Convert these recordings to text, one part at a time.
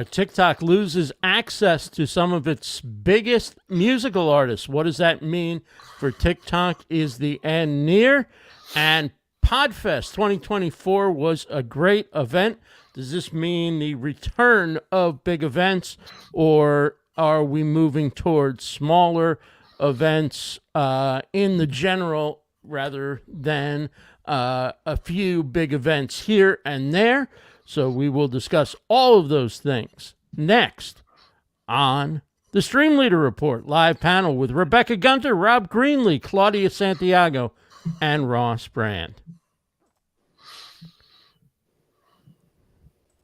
TikTok loses access to some of its biggest musical artists. What does that mean for TikTok? Is the end near? And Podfest 2024 was a great event. Does this mean the return of big events, or are we moving towards smaller events in the general rather than a few big events here and there? So we will discuss all of those things next on the StreamLeader Report Live Panel with Rebecca Gunter, Rob Greenlee, Claudia Santiago, and Ross Brand.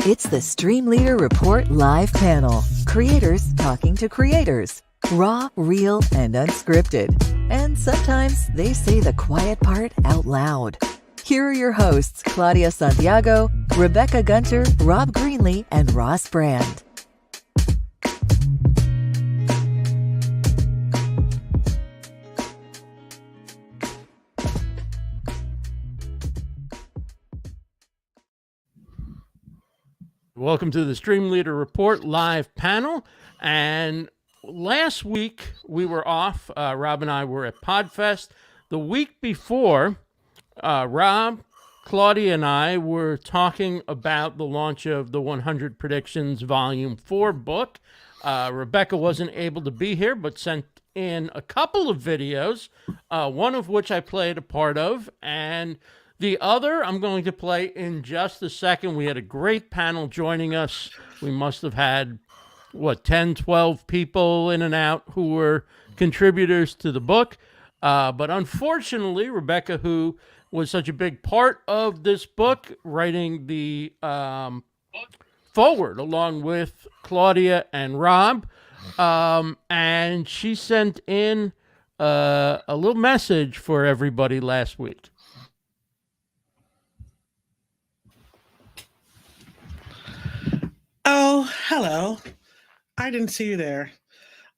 It's the StreamLeader Report Live Panel. Creators talking to creators. Raw, real, and unscripted. And sometimes they say the quiet part out loud. Here are your hosts, Claudia Santiago, Rebecca Gunter, Rob Greenlee, and Ross Brand. Welcome to the StreamLeader Report Live Panel. And last week we were off. Rob and I were at Podfest. The week before, Rob, Claudia, and I were talking about the launch of the 100 Predictions Volume 4 book. Rebecca wasn't able to be here, but sent in a couple of videos, one of which I played a part of, and the other I'm going to play in just a second. We had a great panel joining us. We must have had, 10, 12 people in and out who were contributors to the book. But unfortunately, Rebecca, who was such a big part of this book, writing the forward along with Claudia and Rob, and she sent in a little message for everybody last week. Oh, hello. I didn't see you there.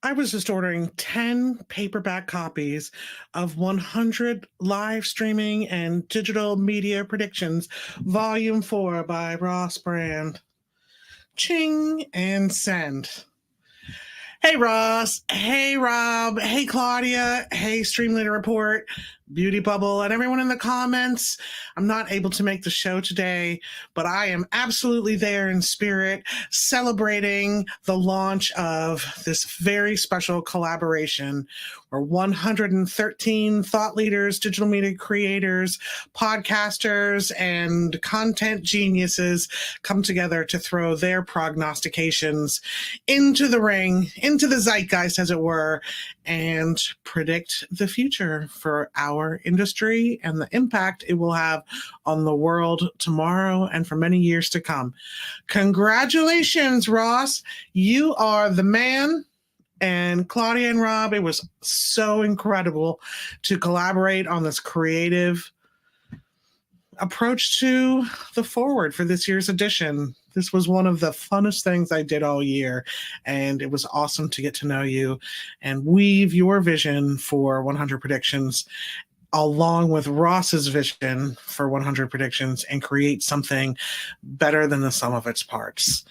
I was just ordering 10 paperback copies of 100 live streaming and digital media predictions, Volume 4 by Ross Brand. Ching and send. Hey, Ross. Hey, Rob. Hey, Claudia. Hey, StreamLeader Report, Beauty Bubble, and everyone in the comments. I'm not able to make the show today, but I am absolutely there in spirit, celebrating the launch of this very special collaboration where 113 thought leaders, digital media creators, podcasters, and content geniuses come together to throw their prognostications into the ring, into the zeitgeist, as it were, and predict the future for our industry and the impact it will have on the world tomorrow and for many years to come. Congratulations, Ross. You are the man. And Claudia and Rob, it was so incredible to collaborate on this creative approach to the forward for this year's edition. This was one of the funnest things I did all year, and it was awesome to get to know you and weave your vision for 100 Predictions along with Ross's vision for 100 Predictions and create something better than the sum of its parts.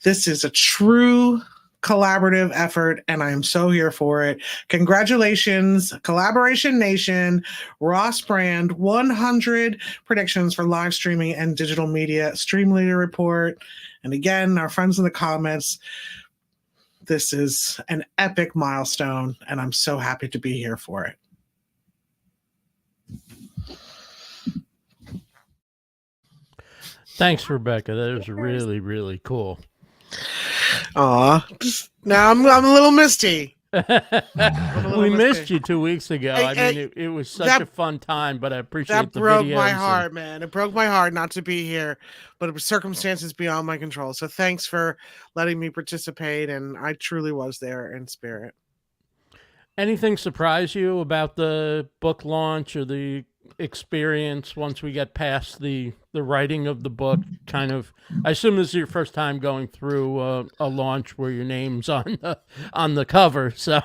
This is a true collaborative effort, and I am so here for it. Congratulations, Collaboration Nation, Ross Brand, 100 Predictions for live streaming and digital media, StreamLeader Report. And again, our friends in the comments, this is an epic milestone, and I'm so happy to be here for it. Thanks, Rebecca. That was really, really cool. Aw, now I'm a little misty. We missed you 2 weeks ago. It was such a fun time, but I appreciate the videos. That broke my heart, man. It broke my heart not to be here, but it was circumstances beyond my control. So thanks for letting me participate, and I truly was there in spirit. Anything surprise you about the book launch or the experience once we get past the writing of the book? Kind of, I assume this is your first time going through a launch where your name's on the cover. So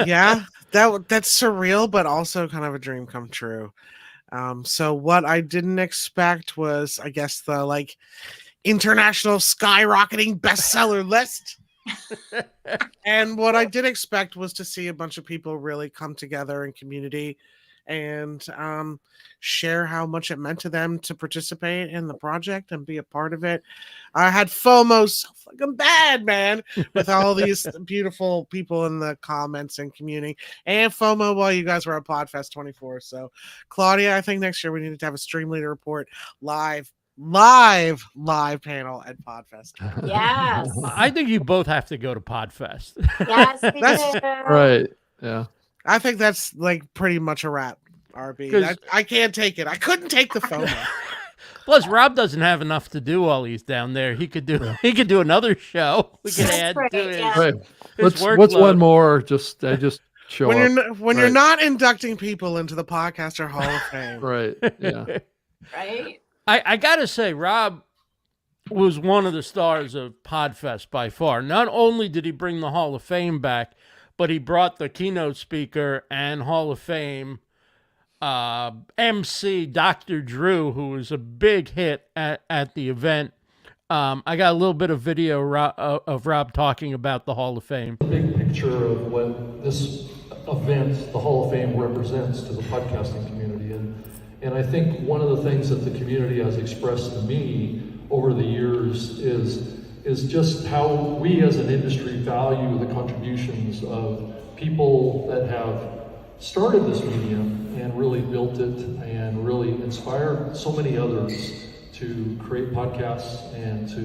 yeah, that's surreal, but also kind of a dream come true. So what I didn't expect was, I guess, the international skyrocketing bestseller list. And what I did expect was to see a bunch of people really come together in community and share how much it meant to them to participate in the project and be a part of it. I had FOMO so fucking bad, man, with all these beautiful people in the comments and community, and FOMO while you guys were at Podfest 24. So, Claudia, I think next year we need to have a StreamLeader Report live panel at Podfest. Yes. I think you both have to go to Podfest. Yes, we That's do. Right. Yeah. I think that's like pretty much a wrap, RB. 'Cause- I can't take it. I couldn't take the FOMO. Plus, Rob doesn't have enough to do while he's down there. He could do another show. We could That's add right, to his, yeah. Right. his What's workload. one more? Just show when up. you're Right. not inducting people into the Podcaster Hall of Fame. Right. Yeah. Right? I gotta say, Rob was one of the stars of Podfest by far. Not only did he bring the Hall of Fame back, but he brought the keynote speaker and Hall of Fame MC Dr. Drew, who was a big hit at the event. I got a little bit of video of Rob talking about the Hall of Fame. Big picture of what this event, the Hall of Fame, represents to the podcasting community. And I think one of the things that the community has expressed to me over the years is just how we as an industry value the contributions of people that have started this medium and really built it and really inspired so many others to create podcasts and to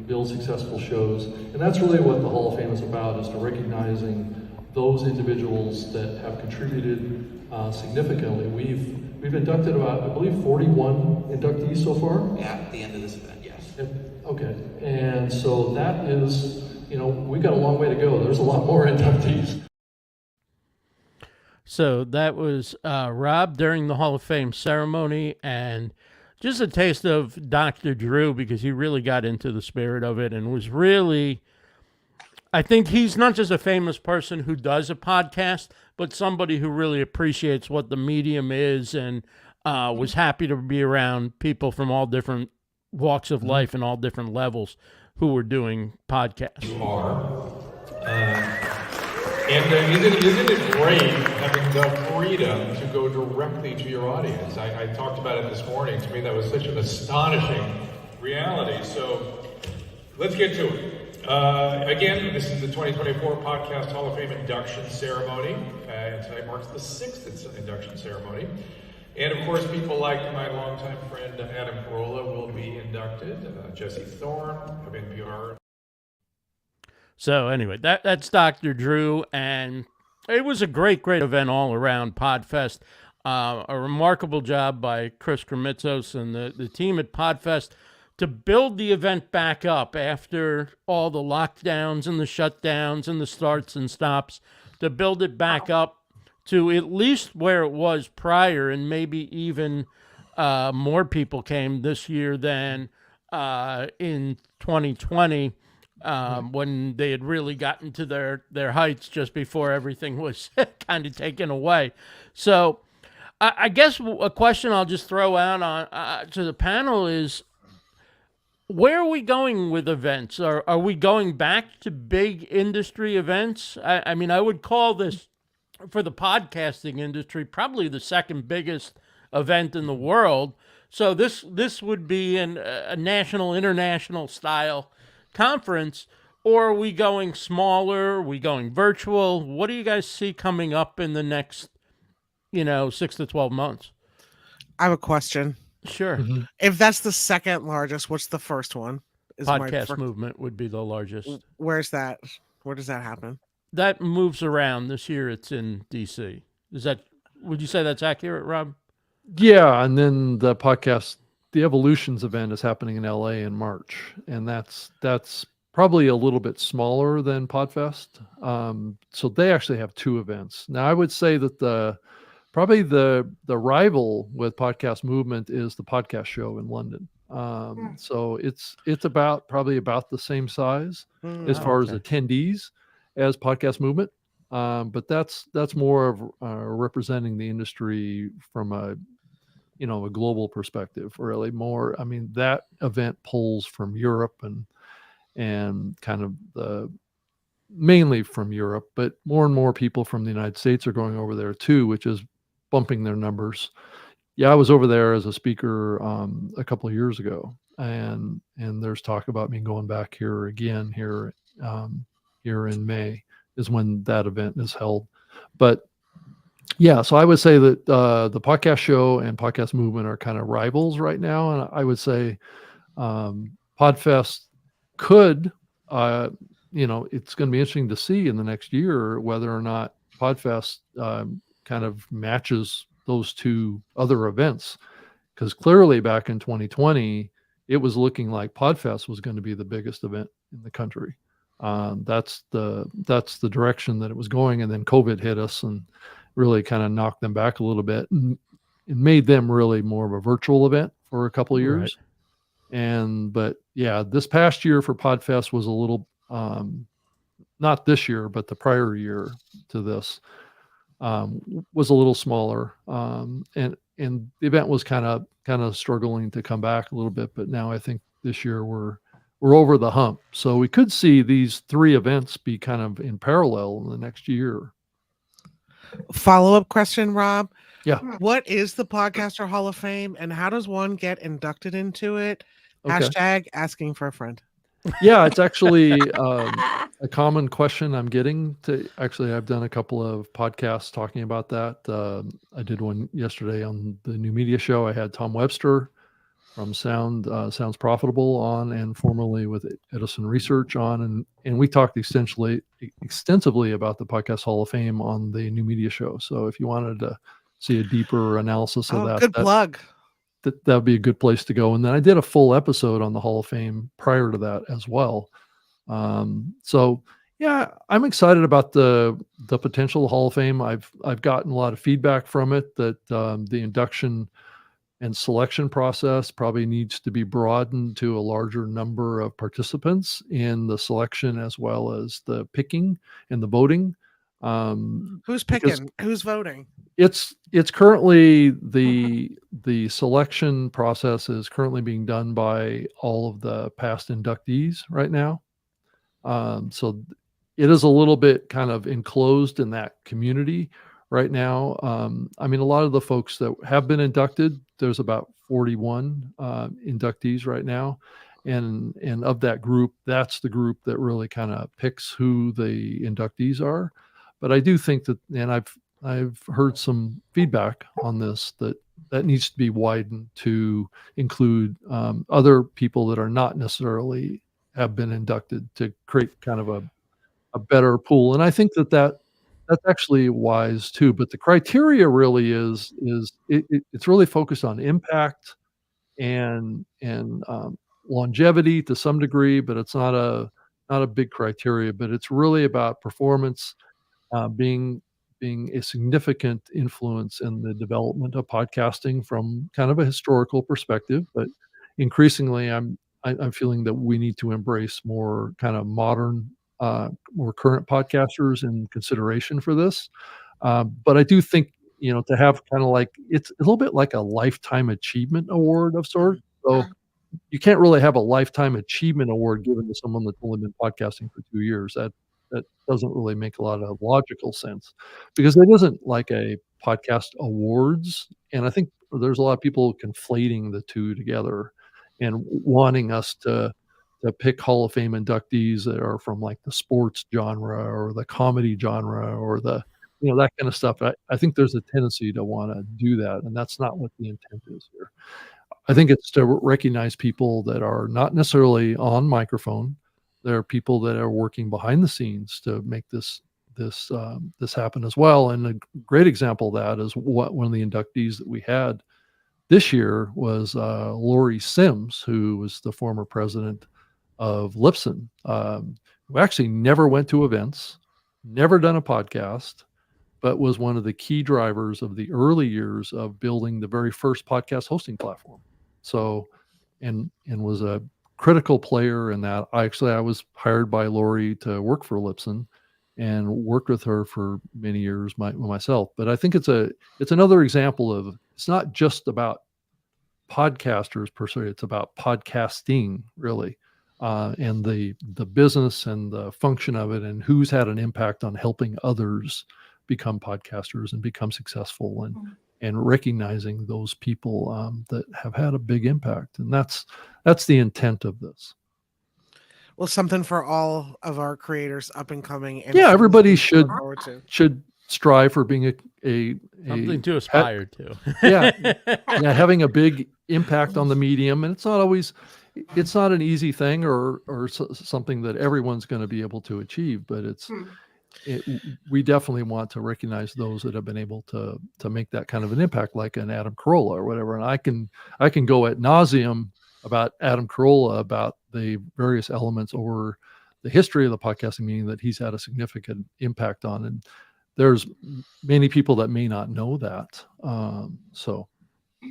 build successful shows. And that's really what the Hall of Fame is about, is to recognizing those individuals that have contributed significantly. We've inducted about, I believe, 41 inductees so far. Yeah, at the end of this event, yes. Okay, and so that is, we've got a long way to go. There's a lot more inductees. So that was Rob during the Hall of Fame ceremony, and just a taste of Dr. Drew, because he really got into the spirit of it and was really, I think he's not just a famous person who does a podcast, but somebody who really appreciates what the medium is and was happy to be around people from all different walks of life and all different levels who were doing podcasts. Isn't it great having the freedom to go directly to your audience? I talked about it this morning. To me, that was such an astonishing reality. So let's get to it. Again, this is the 2024 Podcast Hall of Fame induction ceremony. And tonight marks the 6th induction ceremony. And of course, people like my longtime friend Adam Carolla will be inducted. Jesse Thorne of NPR. So anyway, that's Dr. Drew, and it was a great event all around, Podfest. A remarkable job by Chris Kremitzos and the team at Podfest to build the event back up after all the lockdowns and the shutdowns and the starts and stops, to build it back up to at least where it was prior, and maybe even more people came this year than in 2020. When they had really gotten to their heights just before everything was kind of taken away. So I guess a question I'll just throw out on to the panel is, where are we going with events? Are we going back to big industry events? I mean, I would call this, for the podcasting industry, probably the second biggest event in the world. So this would be a national, international style conference, or are we going smaller? Are we going virtual? What do you guys see coming up in the next, 6 to 12 months? I have a question. Sure. Mm-hmm. If that's the second largest, what's the first one? Podcast movement would be the largest. Where's that? Where does that happen? That moves around. This year it's in DC. Would you say that's accurate, Rob? Yeah, and then the Evolutions event is happening in LA in March, and that's probably a little bit smaller than Podfest. So they actually have 2 events. Now I would say that probably the rival with Podcast Movement is the podcast show in London. So it's probably about the same size as far as attendees as Podcast Movement. But that's more of representing the industry from a a global perspective, really more. I mean, that event pulls from Europe and kind of mainly from Europe, but more and more people from the United States are going over there too, which is bumping their numbers. Yeah, I was over there as a speaker a couple of years ago, and there's talk about me going back here again here in May is when that event is held. But yeah, so I would say that the podcast show and podcast movement are kind of rivals right now, and I would say Podfest could, it's going to be interesting to see in the next year whether or not Podfest kind of matches those two other events, because clearly back in 2020 it was looking like Podfest was going to be the biggest event in the country. That's the direction that it was going, and then COVID hit us and really kind of knocked them back a little bit and made them really more of a virtual event for a couple of years. Right. But yeah, this past year for Podfest was a little not this year, but the prior year to this was a little smaller, and the event was kind of struggling to come back a little bit. But now I think this year we're over the hump, so we could see these three events be kind of in parallel in the next year. Follow-up question, Rob. Yeah. What is the Podcaster Hall of Fame, and how does one get inducted into it? Okay. # asking for a friend. Yeah, it's actually a common question I'm getting to. Actually, I've done a couple of podcasts talking about that. I did one yesterday on the New Media Show. I had Tom Webster from Sounds Profitable on, and formerly with Edison Research on, and we talked extensively about the Podcast Hall of Fame on the New Media Show. So if you wanted to see a deeper analysis of that, good plug. That would be a good place to go. And then I did a full episode on the Hall of Fame prior to that as well. So yeah, I'm excited about the potential Hall of Fame. I've gotten a lot of feedback from it that the induction and selection process probably needs to be broadened to a larger number of participants in the selection as well as the picking and the voting. Who's picking? Who's voting? It's currently the selection process is currently being done by all of the past inductees right now. So it is a little bit kind of enclosed in that community right now. I mean, a lot of the folks that have been inducted, there's about 41 inductees right now. And of that group, that's the group that really kind of picks who the inductees are. But I do think that, and I've heard some feedback on this, that needs to be widened to include other people that are not necessarily have been inducted, to create kind of a better pool. And I think that's actually wise too. But the criteria really is it's really focused on impact and longevity to some degree, but it's not a big criteria. But it's really about performance, being a significant influence in the development of podcasting from kind of a historical perspective. But increasingly, I'm feeling that we need to embrace more kind of modern, more current podcasters in consideration for this. But I do think, to have kind of like, it's a little bit like a lifetime achievement award of sorts. So you can't really have a lifetime achievement award given to someone that's only been podcasting for 2 years. That doesn't really make a lot of logical sense, because it isn't like a podcast awards. And I think there's a lot of people conflating the two together and wanting us to pick Hall of Fame inductees that are from like the sports genre or the comedy genre or the, that kind of stuff. I think there's a tendency to want to do that. And that's not what the intent is here. I think it's to recognize people that are not necessarily on microphone. There are people that are working behind the scenes to make this happen as well. And a great example of that is one of the inductees that we had this year was Lori Sims, who was the former president of Lipson, who actually never went to events, never done a podcast, but was one of the key drivers of the early years of building the very first podcast hosting platform. So, and was a critical player in that. I was hired by Lori to work for Lipson and worked with her for many years myself. But I think it's another example of, it's not just about podcasters per se. It's about podcasting, really, and the business and the function of it, and who's had an impact on helping others become podcasters and become successful, and recognizing those people that have had a big impact. And that's the intent of this. Well, something for all of our creators up and coming. And Yeah, everybody to look should forward to. strive for being a Something to aspire to. yeah, having a big impact on the medium. And it's not an easy thing or something that everyone's going to be able to achieve, but we definitely want to recognize those that have been able to make that kind of an impact, like an Adam Carolla or whatever. And I can go ad nauseum about Adam Carolla, about the various elements over the history of the podcasting, meaning that he's had a significant impact on. And there's many people that may not know that. So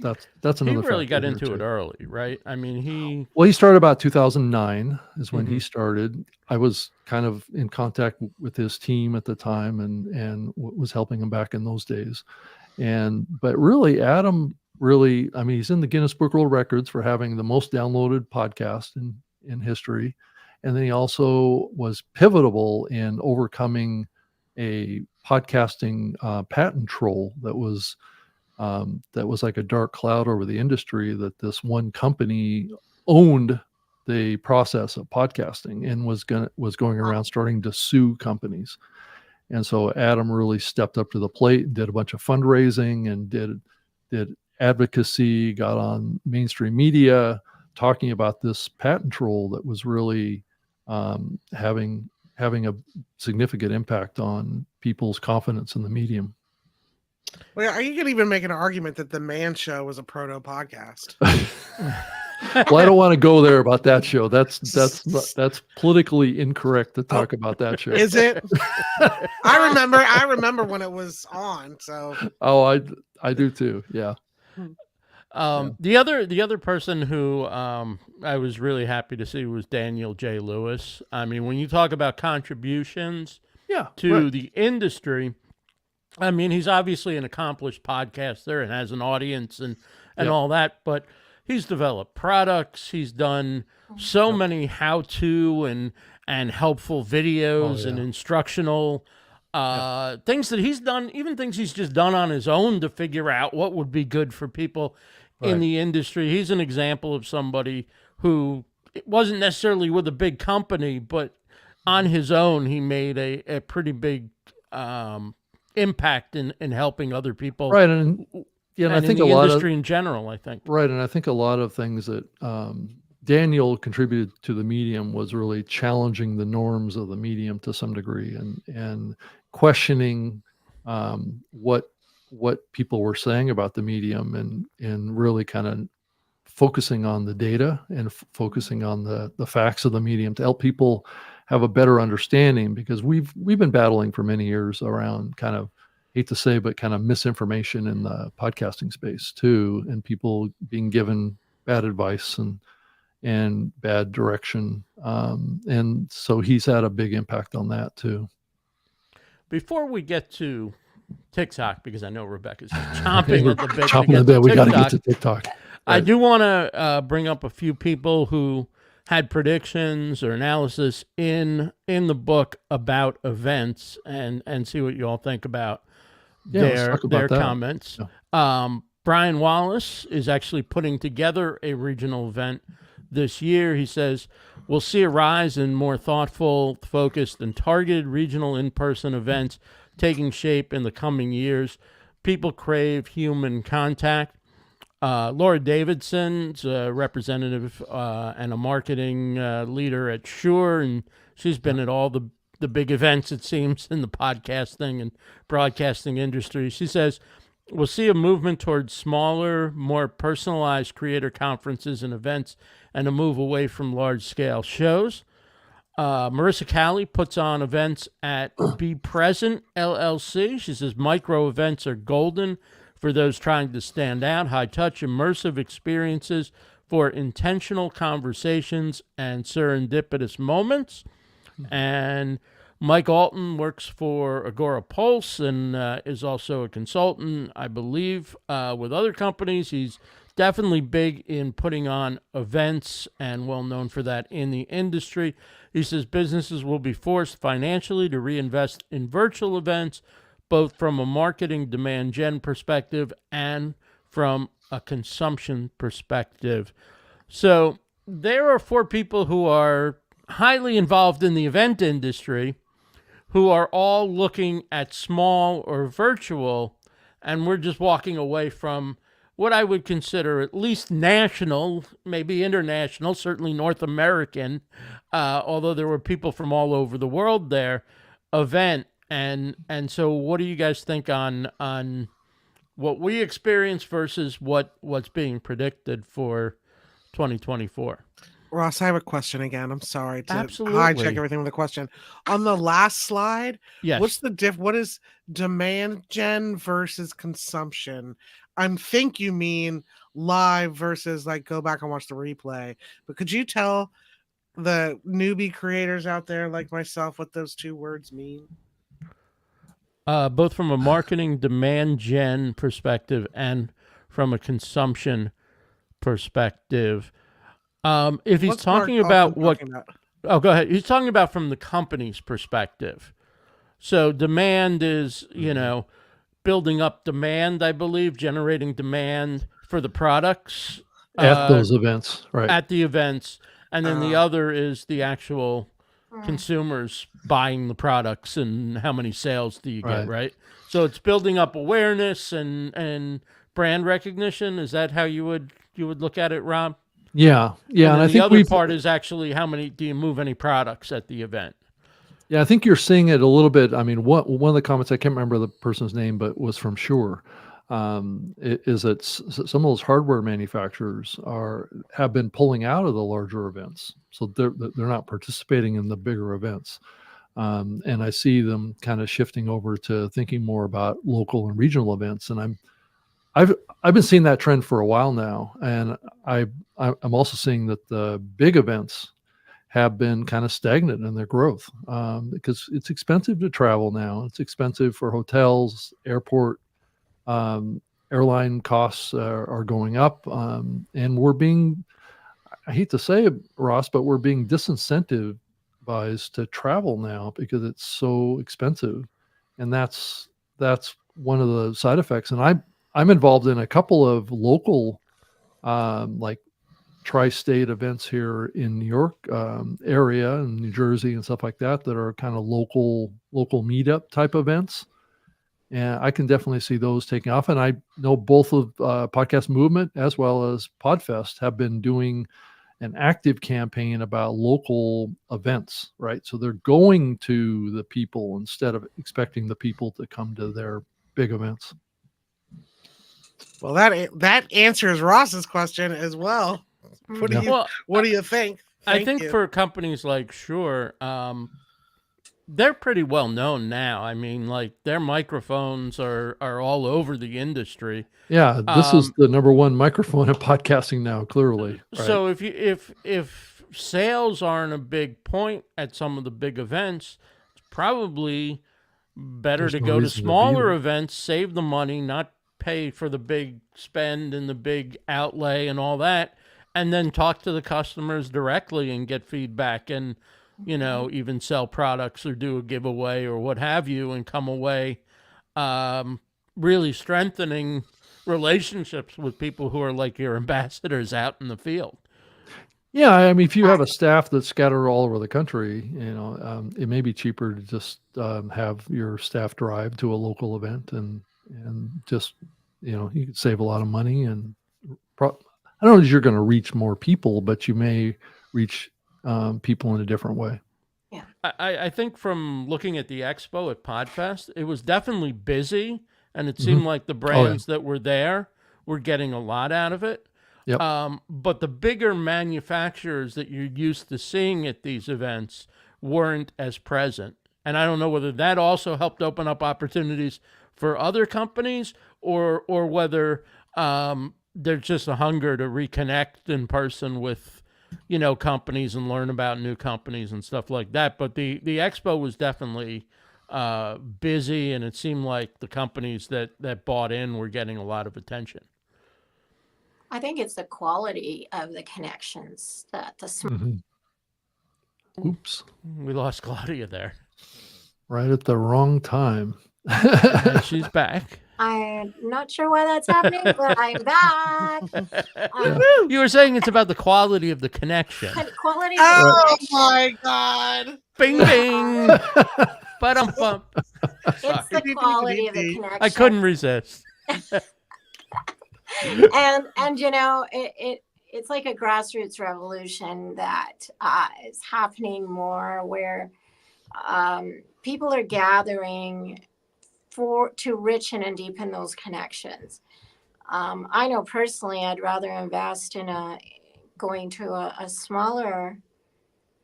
that's another. He really got factor into here, it too. early, right? I mean, he started about 2009 is when he started. I was kind of in contact with his team at the time and was helping him back in those days. But really, Adam I mean, he's in the Guinness Book of World Records for having the most downloaded podcast in history. And then he also was pivotal in overcoming a podcasting patent troll that was like a dark cloud over the industry, that this one company owned the process of podcasting and was going around starting to sue companies. And so Adam really stepped up to the plate and did a bunch of fundraising and did advocacy, got on mainstream media talking about this patent troll that was really having a significant impact on people's confidence in the medium. Well, you could even make an argument that the Man Show was a proto podcast. Well, I don't want to go there about that show. That's politically incorrect to talk about that show. Is it? I remember when it was on. So. Oh, I do too. Yeah. The other person who I was really happy to see was Daniel J. Lewis. I mean, when you talk about contributions to the industry, I mean, he's obviously an accomplished podcaster and has an audience and all that, but he's developed products. He's done so many how-to and helpful videos and instructional things that he's done, even things he's just done on his own to figure out what would be good for people in the industry. He's an example of somebody who wasn't necessarily with a big company, but on his own, he made a pretty big impact in helping other people. Right. And I think in the a lot industry of in general, I think. Right. And I think a lot of things that Daniel contributed to the medium was really challenging the norms of the medium to some degree and questioning what people were saying about the medium and really kind of focusing on the data and focusing on the facts of the medium to help people have a better understanding, because we've been battling for many years around kind of, hate to say, but kind of misinformation in the podcasting space too, and people being given bad advice and bad direction. And so he's had a big impact on that too. Before we get to TikTok, because I know Rebecca's chomping at the bit. Chomping at the bit. We got to get to TikTok. Right. I do want to bring up a few people who had predictions or analysis in the book about events and see what you all think about their comments. Yeah. Brian Wallace is actually putting together a regional event this year. He says, we'll see a rise in more thoughtful, focused, and targeted regional in-person events taking shape in the coming years. People crave human contact. Laura Davidson's a representative and a marketing leader at Shure, and she's been at all the big events, it seems, in the podcasting and broadcasting industry. She says, we'll see a movement towards smaller, more personalized creator conferences and events and a move away from large-scale shows. Marissa Calley puts on events at Be Present LLC. She says micro events are golden for those trying to stand out, high-touch, immersive experiences for intentional conversations and serendipitous moments. And Mike Alton works for Agora Pulse and is also a consultant, I believe, with other companies. He's definitely big in putting on events and well known for that in the industry. He says businesses will be forced financially to reinvest in virtual events, both from a marketing demand gen perspective and from a consumption perspective. So there are 4 people who are highly involved in the event industry who are all looking at small or virtual, and we're just walking away from what I would consider at least national, maybe international, certainly North American, although there were people from all over the world there, event. And so what do you guys think on what we experience versus what's being predicted for 2024? Ross, I have a question again. I'm sorry to Absolutely. hijack everything with a question. On the last slide, Yes. what's the what is demand gen versus consumption? I think you mean live versus like go back and watch the replay. But could you tell the newbie creators out there like myself what those 2 words mean? Both from a marketing demand gen perspective and from a consumption perspective. If he's What's talking Mark about Hoffman what, talking about? oh, go ahead. He's talking about from the company's perspective. So demand is, building up demand, I believe, generating demand for the products At those events, right? at the events. And then the other is the actual consumers buying the products and how many sales do you get, right? So it's building up awareness and brand recognition. Is that how you would look at it, Rob? Yeah. And And I the think other part is actually how many do you move any products at the event? Yeah, I think you're seeing it a little bit. I mean, one of the comments, I can't remember the person's name, but was from Shure. Is that some of those hardware manufacturers have been pulling out of the larger events, so they're not participating in the bigger events, and I see them kind of shifting over to thinking more about local and regional events. And I've been seeing that trend for a while now, and I'm also seeing that the big events have been kind of stagnant in their growth, because it's expensive to travel now. It's expensive for hotels, airport, airline costs are going up, and we're being, I hate to say it, Ross, but we're being disincentivized to travel now because it's so expensive, and that's one of the side effects. And I'm involved in a couple of local, like tri-state events here in New York area and New Jersey and stuff like that are kind of local meetup type events. And I can definitely see those taking off. And I know both of Podcast Movement as well as Podfest have been doing an active campaign about local events, right? So they're going to the people instead of expecting the people to come to their big events. Well, that answers Ross's question as well. What do you think? I think for companies like Shure, they're pretty well known now. I mean, like their microphones are all over the industry. Yeah, this is the number one microphone in podcasting now, clearly. Right? So if sales aren't a big point at some of the big events, it's probably better to go to smaller events, save the money, not pay for the big spend and the big outlay and all that, and then talk to the customers directly and get feedback and, even sell products or do a giveaway or what have you, and come away really strengthening relationships with people who are like your ambassadors out in the field. Yeah, I mean, if you have a staff that's scattered all over the country, it may be cheaper to just have your staff drive to a local event and just, you could save a lot of money. And I don't know if you're going to reach more people, but you may reach people in a different way. Yeah. I think from looking at the expo at Podfest, it was definitely busy, and it seemed like the brands that were there were getting a lot out of it. Yep. But the bigger manufacturers that you're used to seeing at these events weren't as present. And I don't know whether that also helped open up opportunities for other companies or whether there's just a hunger to reconnect in person with, companies and learn about new companies and stuff like that. But the expo was definitely busy, and it seemed like the companies that bought in were getting a lot of attention. I think it's the quality of the connections that the Mhm. Oops. We lost Claudia there. Right at the wrong time. And she's back. I'm not sure why that's happening, but I'm back. You were saying it's about the quality of the connection. Quality of the Oh connection. my God. Bing, bing. Ba-dum-bum. It's the quality of the connection. I couldn't resist. and you know, it's like a grassroots revolution that is happening more, where people are gathering to richen and deepen those connections. I know personally, I'd rather invest in going to a smaller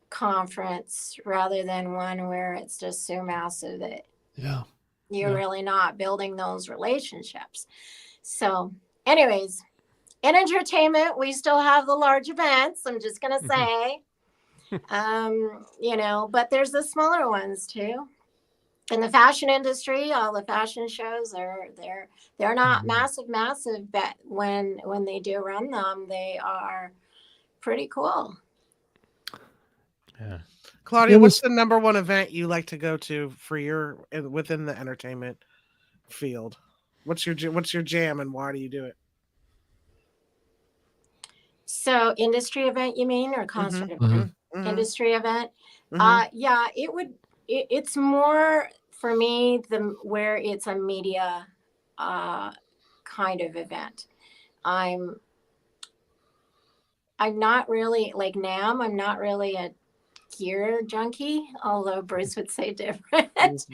conference rather than one where it's just so massive that you're really not building those relationships. So anyways, in entertainment, we still have the large events, I'm just going to say. You know, but there's the smaller ones too. In the fashion industry, all the fashion shows they're not massive, but when they do run them, they are pretty cool. Yeah. Claudia, what's the number one event you like to go to for within the entertainment field? What's your jam and why do you do it? So industry event, you mean, or concert event? Industry event. Yeah, it's more for me where it's a media kind of event. I'm not really like NAMM. I'm not really a gear junkie, although Bruce would say different.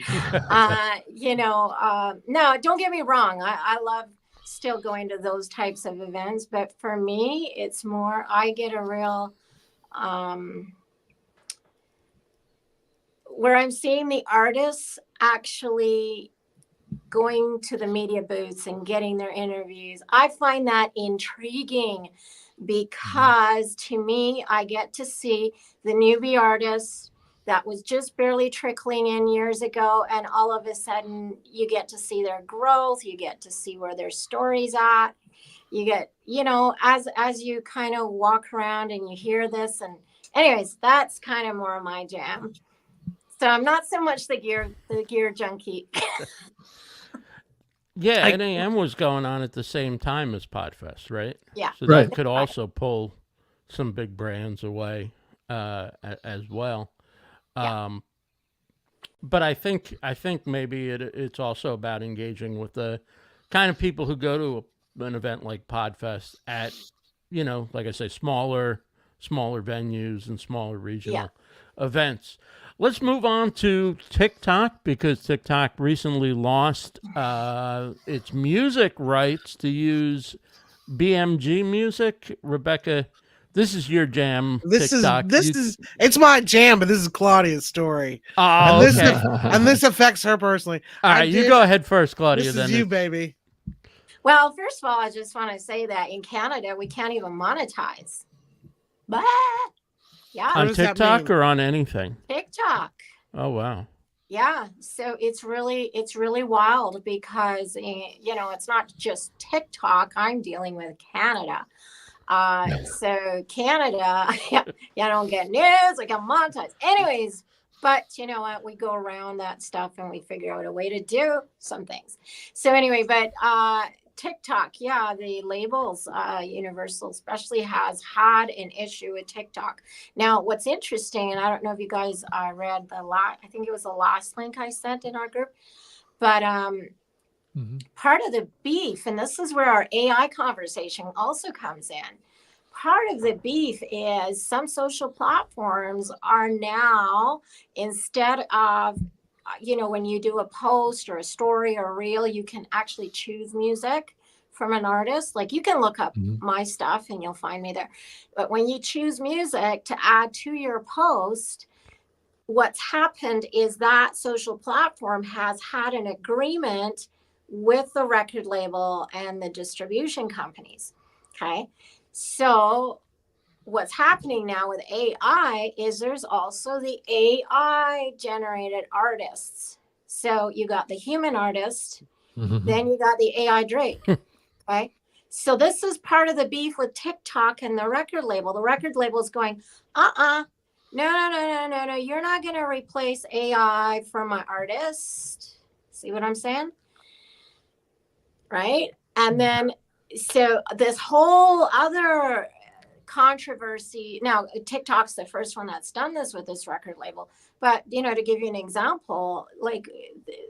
You know, no, don't get me wrong. I love still going to those types of events, but for me, it's more, I get a real, where I'm seeing the artists actually going to the media booths and getting their interviews. I find that intriguing because to me, I get to see the newbie artists that was just barely trickling in years ago. And all of a sudden you get to see their growth. You get to see where their story's at. You get, you know, as you kind of walk around and you hear this. And anyways, that's kind of more of my jam. So I'm not so much the gear junkie. Yeah, NAMM was going on at the same time as Podfest, right? Yeah. So that could also pull some big brands away as well. Yeah. But I think maybe it's also about engaging with the kind of people who go to an event like Podfest at, you know, like I say, smaller venues and smaller regional events. Let's move on to TikTok, because TikTok recently lost its music rights to use BMG music. Rebecca, this is your jam. TikTok. It's my jam, but this is Claudia's story. Oh, and this affects her personally. All right, you go ahead first, Claudia. This is you, baby. Well, first of all, I just want to say that in Canada, we can't even monetize. But yeah. On TikTok or on anything? TikTok. Oh, wow. Yeah. So it's really wild because, you know, it's not just TikTok. I'm dealing with Canada. So Canada, you don't get news, I can monetize. Anyways, but you know what? We go around that stuff and we figure out a way to do some things. So anyway, but TikTok, the labels, Universal especially, has had an issue with TikTok. Now, what's interesting, and I don't know if you guys read I think it was the last link I sent in our group, but part of the beef, and this is where our AI conversation also comes in, part of the beef is some social platforms are now, instead of, you know, when you do a post or a story or a reel, you can actually choose music from an artist. Like you can look up my stuff and you'll find me there. But when you choose music to add to your post, what's happened is that social platform has had an agreement with the record label and the distribution companies. Okay. So what's happening now with AI is there's also the AI generated artists. So you got the human artist, then you got the AI Drake. Okay. So this is part of the beef with TikTok and the record label. The record label is going, no, you're not going to replace AI for my artist. See what I'm saying? Right? And then, so this whole other controversy. Now, TikTok's the first one that's done this with this record label. But, to give you an example, like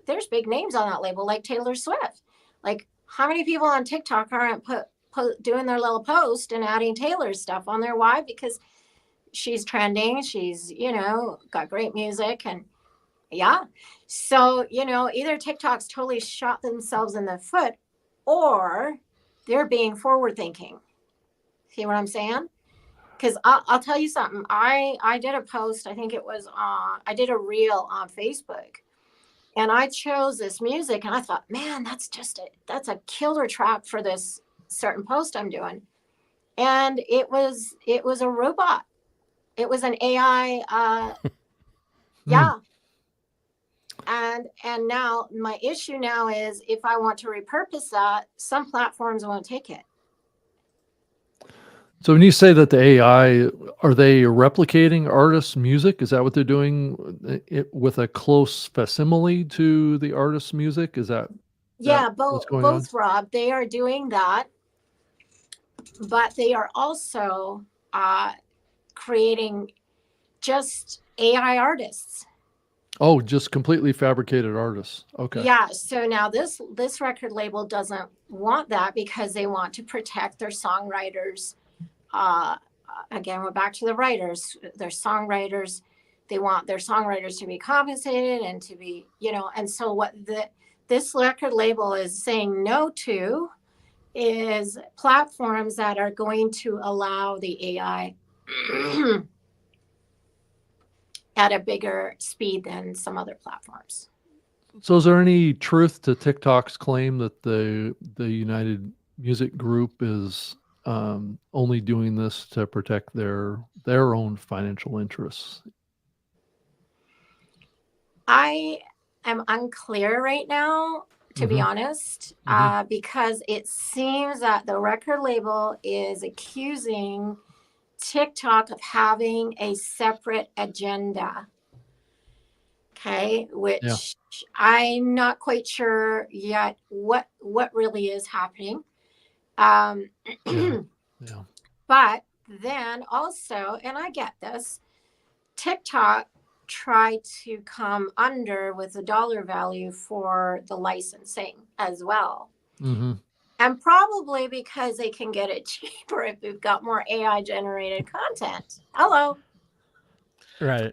there's big names on that label, like Taylor Swift. Like, how many people on TikTok aren't doing their little post and adding Taylor's stuff on there? Why? Because she's trending. She's, got great music. And yeah. So, either TikTok's totally shot themselves in the foot, or they're being forward thinking. See what I'm saying? Because I'll tell you something. I did a post. I think it was I did a reel on Facebook, and I chose this music, and I thought, man, that's a killer track for this certain post I'm doing. And it was a robot. It was an AI. Yeah. And now my issue now is, if I want to repurpose that, some platforms won't take it. So when you say that the AI, are they replicating artists' music? Is that what they're doing with a close facsimile to the artist's music? Is that what's going on? Both, Rob. They are doing that, but they are also creating just AI artists. Oh, just completely fabricated artists. Okay. Yeah. So now this record label doesn't want that, because they want to protect their songwriters. Again, we're back to the writers. Their songwriters. They want their songwriters to be compensated and to be, And so what this record label is saying no to is platforms that are going to allow the AI at a bigger speed than some other platforms. So is there any truth to TikTok's claim that the United Music Group is only doing this to protect their own financial interests? I am unclear right now, to be honest, because it seems that the record label is accusing TikTok of having a separate agenda. Okay, which I'm not quite sure yet what really is happening. But then also, and I get this, TikTok tried to come under with a dollar value for the licensing as well. And probably because they can get it cheaper if we've got more AI generated content. Hello. Right.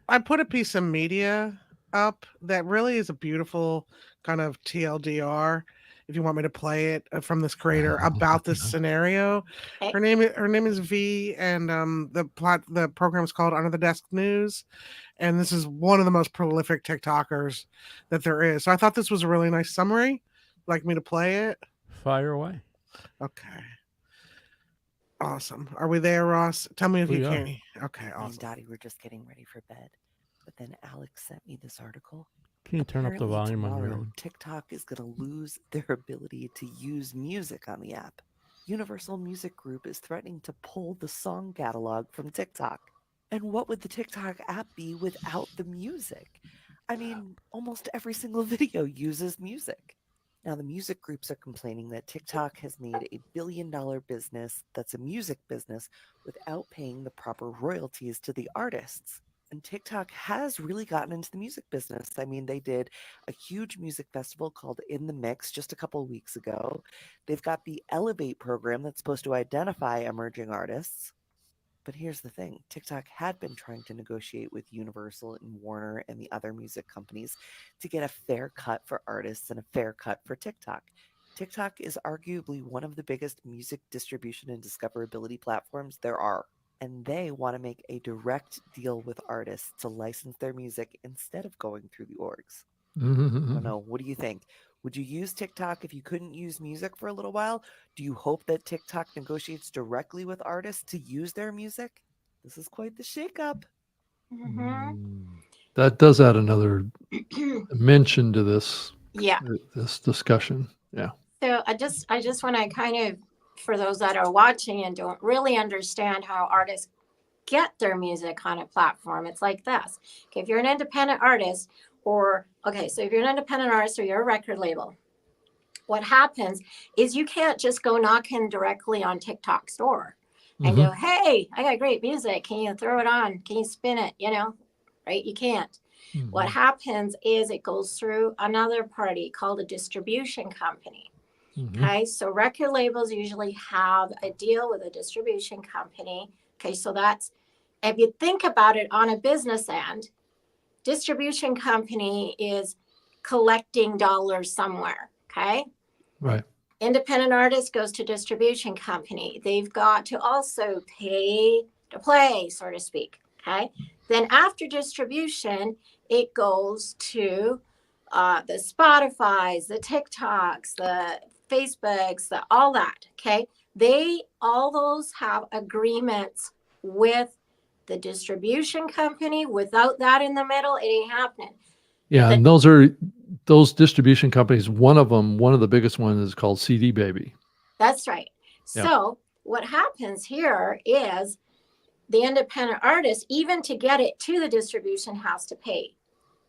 I put a piece of media up that really is a beautiful kind of TLDR, if you want me to play it, from this creator about this scenario. Okay. Her name is V, and the program is called Under the Desk News, and this is one of the most prolific TikTokers that there is. So I thought this was a really nice summary. Like me to play it? Fire away. Okay. Awesome. Are we there, Ross? Tell me if you can. Okay, Me and awesome. Dottie were just getting ready for bed, but then Alex sent me this article. Can you turn up the Apparently volume on your tomorrow, end? TikTok is going to lose their ability to use music on the app. Universal Music Group is threatening to pull the song catalog from TikTok. And what would the TikTok app be without the music? I mean, almost every single video uses music. Now, the music groups are complaining that TikTok has made a billion-dollar business that's a music business without paying the proper royalties to the artists. And TikTok has really gotten into the music business. I mean, they did a huge music festival called In the Mix just a couple of weeks ago. They've got the Elevate program that's supposed to identify emerging artists. But here's the thing. TikTok had been trying to negotiate with Universal and Warner and the other music companies to get a fair cut for artists and a fair cut for TikTok. TikTok is arguably one of the biggest music distribution and discoverability platforms there are. And they want to make a direct deal with artists to license their music instead of going through the orgs. I don't know. What do you think? Would you use TikTok if you couldn't use music for a little while? Do you hope that TikTok negotiates directly with artists to use their music? This is quite the shakeup. That does add another mention to this Yeah. this discussion. Yeah. So I just want to kind of for those that are watching and don't really understand how artists get their music on a platform, it's like this. Okay, if you're an independent artist, so if you're an independent artist or you're a record label, what happens is you can't just go knocking directly on TikTok store and go, hey, I got great music. Can you throw it on? Can you spin it? Right? You can't. What happens is it goes through another party called a distribution company. Okay, so record labels usually have a deal with a distribution company. Okay, so that's, if you think about it on a business end, distribution company is collecting dollars somewhere. Okay. Right. Independent artist goes to distribution company. They've got to also pay to play, so to speak. Okay. Then after distribution, it goes to the Spotify's, the TikToks, the Facebooks, all that. Okay. All those have agreements with the distribution company. Without that in the middle, it ain't happening. Yeah, and those distribution companies. One of the biggest ones is called CD Baby. That's right. Yeah. So what happens here is the independent artist, even to get it to the distribution, has to pay.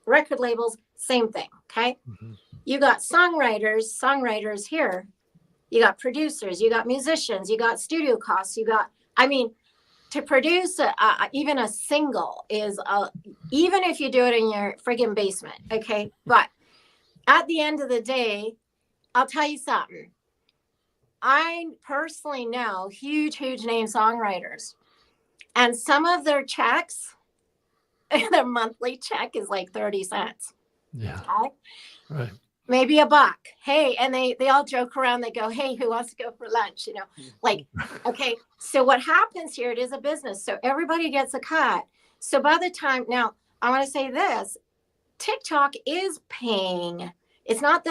Record labels, same thing. Okay. You got songwriters here. You got producers, you got musicians, you got studio costs, to produce even a single is even if you do it in your friggin' basement, okay? But at the end of the day, I'll tell you something. I personally know huge name songwriters, and some of their checks, their monthly check is like 30 cents. Yeah. Okay? Right. Maybe $1. Hey, and they all joke around. They go, hey, who wants to go for lunch? Okay. So what happens here, it is a business. So everybody gets a cut. So by the time, now I want to say this, TikTok is paying. It's not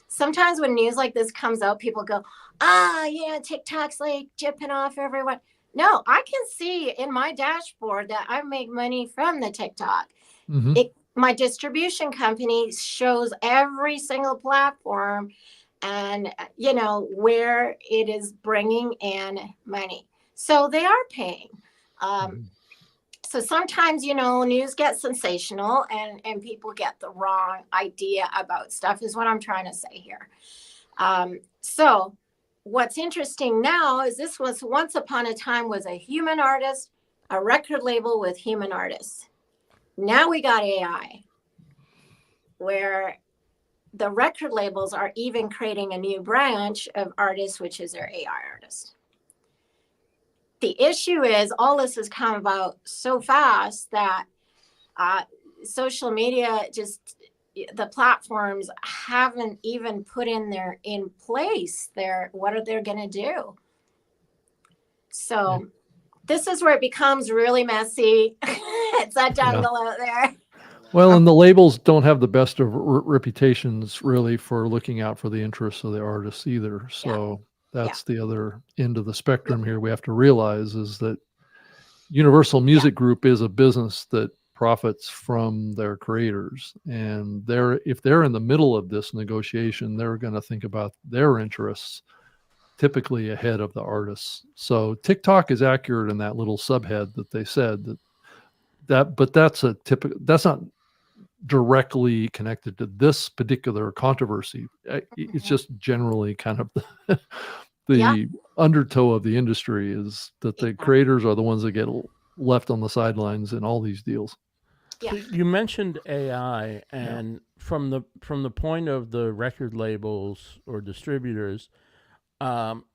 sometimes when news like this comes out, people go, TikTok's like jipping off everyone. No, I can see in my dashboard that I make money from the TikTok. My distribution company shows every single platform and, where it is bringing in money. So they are paying. So sometimes, news gets sensational and people get the wrong idea about stuff is what I'm trying to say here. So what's interesting now is this was once upon a time was a human artist, a record label with human artists. Now we got AI, where the record labels are even creating a new branch of artists, which is their AI artist. The issue is all this has come about so fast that social media, the platforms haven't even put in place what are they going to do? So this is where it becomes really messy. It's a jungle out there. Well, and the labels don't have the best of reputations really for looking out for the interests of the artists either. So that's the other end of the spectrum here. We have to realize is that Universal Music Group is a business that profits from their creators. And if they're in the middle of this negotiation, they're going to think about their interests typically ahead of the artists. So TikTok is accurate in that little subhead that they said but that's not directly connected to this particular controversy. It's just generally kind of the undertow of the industry is that the creators are the ones that get left on the sidelines in all these deals. Yeah. You mentioned AI, and from the point of the record labels or distributors,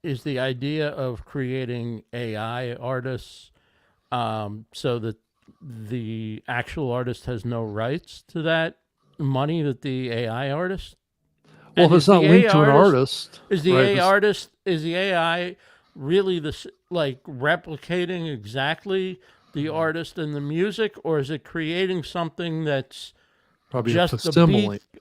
is the idea of creating AI artists so that the actual artist has no rights to that money that the AI artist? Well, if it's not linked to an artist, is the AI really replicating exactly the artist and the music, or is it creating something that's probably just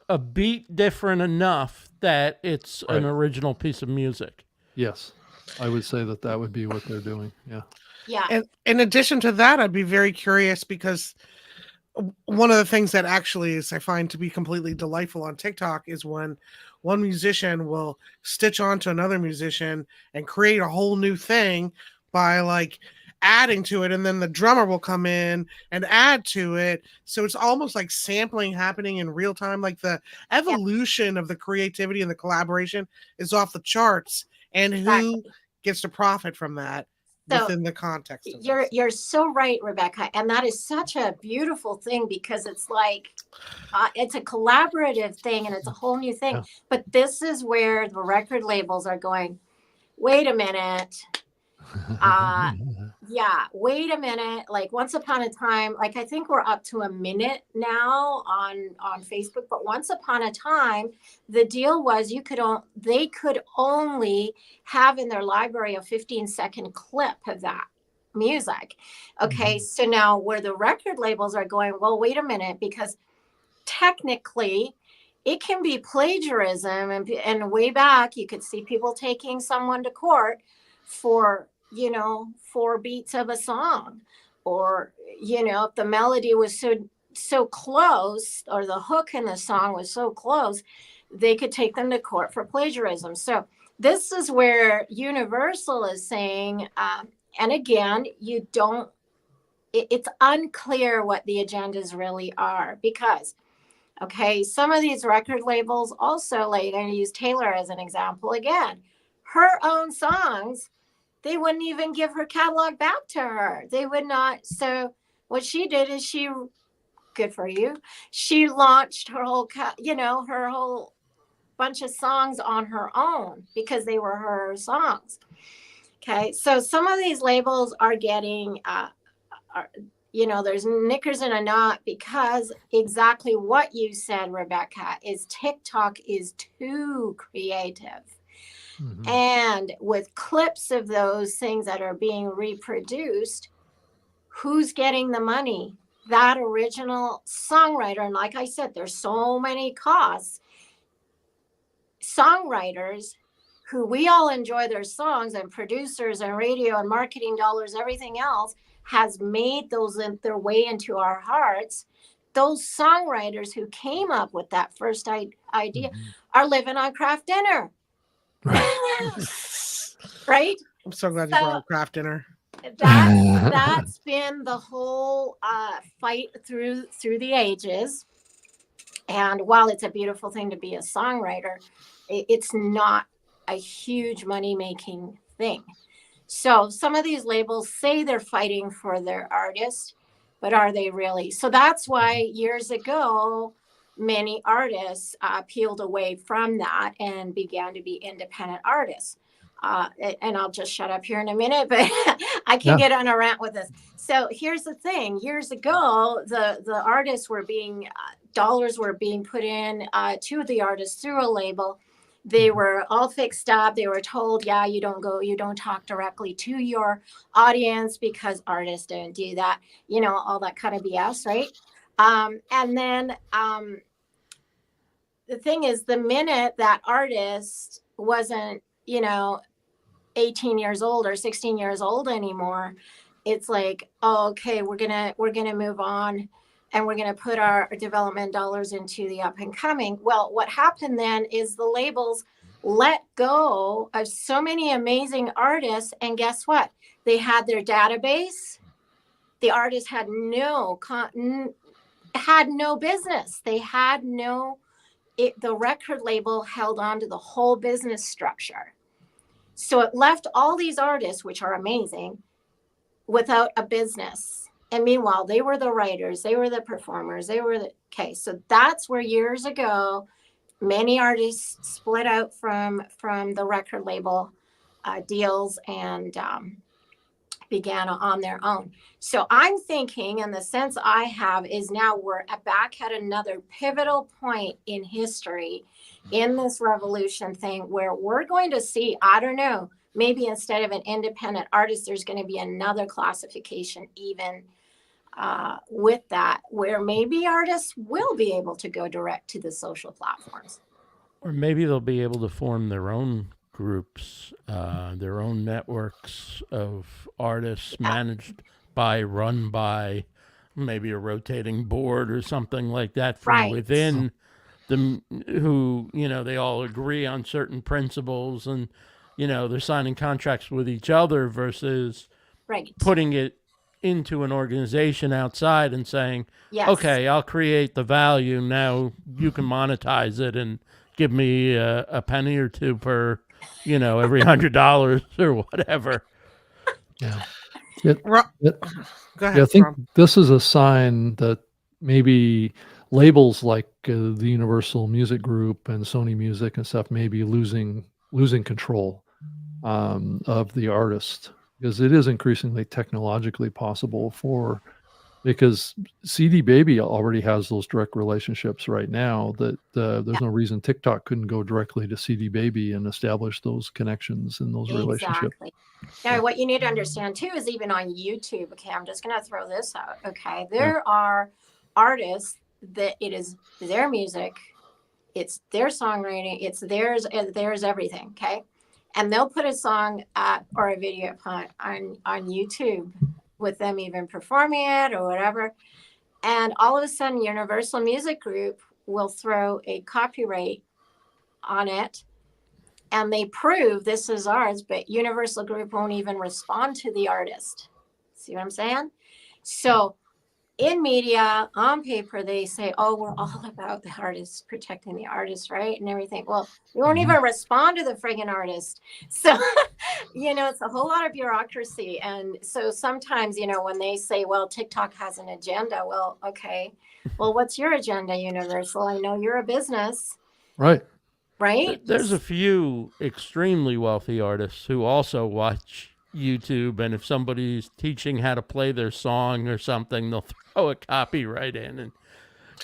a beat different enough that it's an original piece of music? Yes, I would say that would be what they're doing. Yeah. Yeah. And in addition to that, I'd be very curious because one of the things that actually is I find to be completely delightful on TikTok is when one musician will stitch onto another musician and create a whole new thing by like adding to it, and then the drummer will come in and add to it. So it's almost like sampling happening in real time. Like the evolution of the creativity and the collaboration is off the charts, and who gets to profit from that within the context of you're so right, Rebecca, and that is such a beautiful thing, because it's like it's a collaborative thing and it's a whole new thing. But this is where the record labels are going, wait a minute, wait a minute. Like once upon a time, like I think we're up to a minute now on Facebook, but once upon a time, the deal was they could only have in their library a 15-second clip of that music. Okay, so now where the record labels are going, well, wait a minute, because technically it can be plagiarism, and way back you could see people taking someone to court for 4 beats of a song, or if the melody was so close, or the hook in the song was so close, they could take them to court for plagiarism. So this is where Universal is saying, and again, it's unclear what the agendas really are, because some of these record labels also, like I'm going to use Taylor as an example again, her own songs, they wouldn't even give her catalog back to her. They would not. So what she did is good for you, she launched her whole her whole bunch of songs on her own, because they were her songs. So some of these labels are getting there's knickers in a knot, because exactly what you said, Rebecca, is TikTok is too creative. And with clips of those things that are being reproduced, who's getting the money? That original songwriter. And like I said, there's so many costs. Songwriters who we all enjoy their songs, and producers and radio and marketing dollars, everything else has made those their way into our hearts. Those songwriters who came up with that first idea are living on craft dinner. Right? I'm so glad you brought up craft dinner. That's been the whole fight through the ages. And while it's a beautiful thing to be a songwriter, it's not a huge money-making thing. So some of these labels say they're fighting for their artists, but are they really? So that's why years ago, many artists peeled away from that and began to be independent artists. And I'll just shut up here in a minute, but I can get on a rant with this. So here's the thing. Years ago, the artists were being, dollars were being put in to the artists through a label. They were all fixed up. They were told, you don't talk directly to your audience, because artists don't do that, all that kind of BS, right? And then the thing is, the minute that artist wasn't, 18 years old or 16 years old anymore, it's like, okay, we're gonna move on, and we're gonna put our development dollars into the up and coming. Well, what happened then is the labels let go of so many amazing artists, and guess what? They had their database. The artists had no business. They had the record label held on to the whole business structure. So it left all these artists, which are amazing, without a business. And meanwhile, they were the writers, they were the performers, so that's where years ago, many artists split out from the record label deals and began on their own. So I'm thinking, and the sense I have is now we're back at another pivotal point in history in this revolution thing, where we're going to see, I don't know, maybe instead of an independent artist, there's going to be another classification even with that, where maybe artists will be able to go direct to the social platforms. Or maybe they'll be able to form their own groups, their own networks of artists run by maybe a rotating board or something like that from within who, they all agree on certain principles, and, they're signing contracts with each other versus Right. putting it into an organization outside and saying, Yes. okay, I'll create the value. Now you can monetize it and give me a penny or two per, every $100 or whatever. Yeah. Go ahead. Yeah, I think Rob. this is a sign that maybe labels like the Universal Music Group and Sony Music and stuff may be losing control of the artist, because it is increasingly technologically possible because CD Baby already has those direct relationships right now, that there's no reason TikTok couldn't go directly to CD Baby and establish those connections and those relationships. Exactly. Now, what you need to understand too is even on YouTube, okay, I'm just going to throw this out, okay? There are artists that it is their music, it's their songwriting, it's theirs, and theirs everything, okay? And they'll put a song or a video on YouTube with them even performing it or whatever. And all of a sudden, Universal Music Group will throw a copyright on it. And they prove this is ours, but Universal Group won't even respond to the artist. See what I'm saying? So in media, on paper, they say, oh, we're all about the artist, protecting the artist, right? And everything. Well, we won't even respond to the friggin' artist. So, it's a whole lot of bureaucracy. And so sometimes, when they say, well, TikTok has an agenda, well, okay. Well, what's your agenda, Universal? I know you're a business. Right. Right? There's a few extremely wealthy artists who also watch YouTube, and if somebody's teaching how to play their song or something, they'll throw a copyright in, and